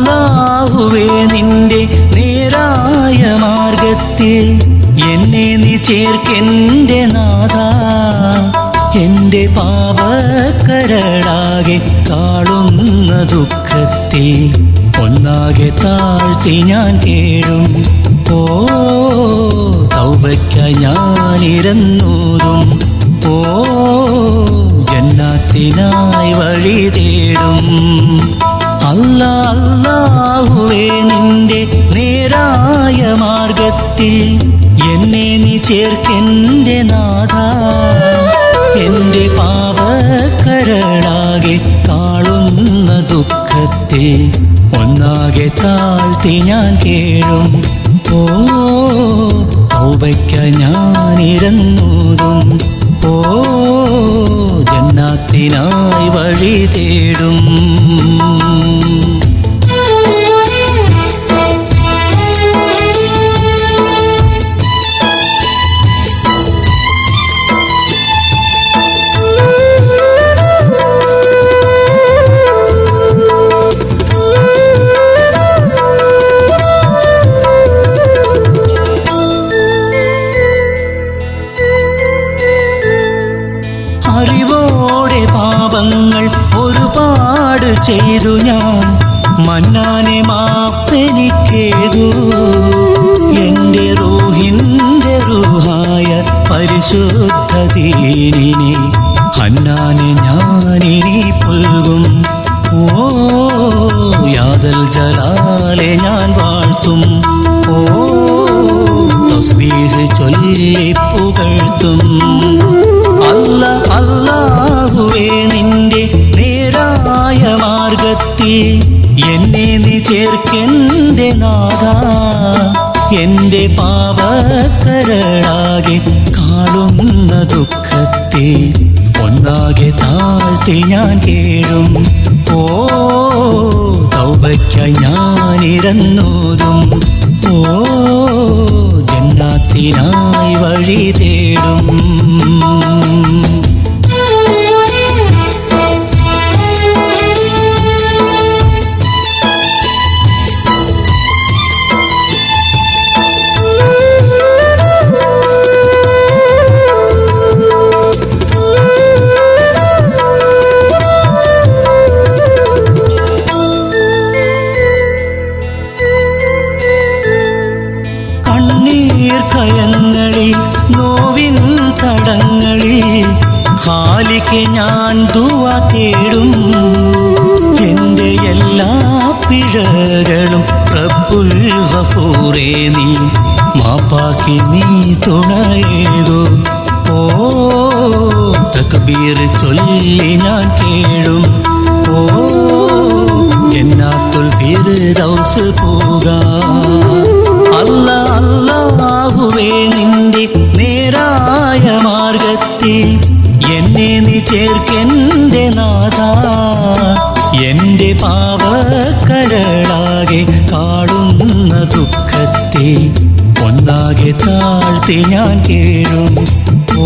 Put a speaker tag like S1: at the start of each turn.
S1: അല്ലാഹുവേ നിന്റെ നേരായ മാർഗത്തിൽ എന്നെ നീ ചേർക്കെന്റെ നാഥാ. എന്റെ പാപക്കരടാകെ കാളുന്ന ദുഃഖത്തിൽ ഒന്നാകെ താഴ്ത്തി ഞാൻ കേഴും. ഓ തൗബയ്ക്കായി ഞാനിരന്നൂതും. ഓ ജന്നാത്തിനായി വഴി തേടും. അല്ലാഹുവേ നിന്റെ നേരായ മാർഗത്തിൽ എന്നെ നീ ചേർക്കെന്റെ നാഥാ. എന്റെ പാപക്കരടാകെ കാളുന്ന ദുഃഖത്തിൽ ഒന്നാകെ താഴ്ത്തി ഞാൻ കേഴും. ഓ തൗബയ്ക്കായി ഞാനിരന്നൂതും. ഓ ജന്നാത്തിനായി വഴി തേടും. അറിവോടെ പാപങ്ങൾ ഒരുപാട് ചെയ്തു ഞാൻ. മന്നാനെ മാപ്പെനിക്കേതു. എൻ്റെ റൂഹിൻ്റെ റൂഹായ പരിശുദ്ധ ദീനിനെ ഹന്നാനെ ഞാനിനി പുൽകും. ഓ യാദൽ ജലാലെ ഞാൻ വാഴ്ത്തും. ഓ തസ്ബീഹ് ചൊല്ലി പുകഴ്ത്തും. അല്ലാഹുവേ നിന്റെ നേരായ മാർഗത്തിൽ എന്നെ നീ ചേർക്കെന്റെ നാഥാ. എന്റെ പാപക്കരടാകെ കാളുന്ന ദുഃഖത്തിൽ ഒന്നാകെ താഴ്ത്തി ഞാൻ കേഴും. ഓ തൗബയ്ക്കായി ഞാനിരന്നൂതും. ഓ ജന്നാത്തിനായി വഴി തേടും. കയങ്ങളിൽ നോവിൻ തടങ്ങളിൽ ഖാലിഖെ ഞാൻ ദുആ തേടും. എൻ്റെ എല്ലാ പിഴകളും റബ്ബുൽ ഗഫൂറേ നീ മാപ്പാക്കി നീ തുണയേകൂ. ഓ തക്ബീർ ചൊല്ലി ഞാൻ കേഴും. ഓ ജന്നാത്തുൽ ഫിർദൗസ് പോകാം. അല്ലാഹുവേ നിന്റെ നേരായ മാർഗത്തിൽ എന്നെ നീ ചേർക്കെന്റെ നാഥാ. എന്റെ പാപക്കരടാകെ കാളുന്ന ദുഃഖത്തിൽ ഒന്നാകെ താഴ്ത്തി ഞാൻ കേഴും. ഓ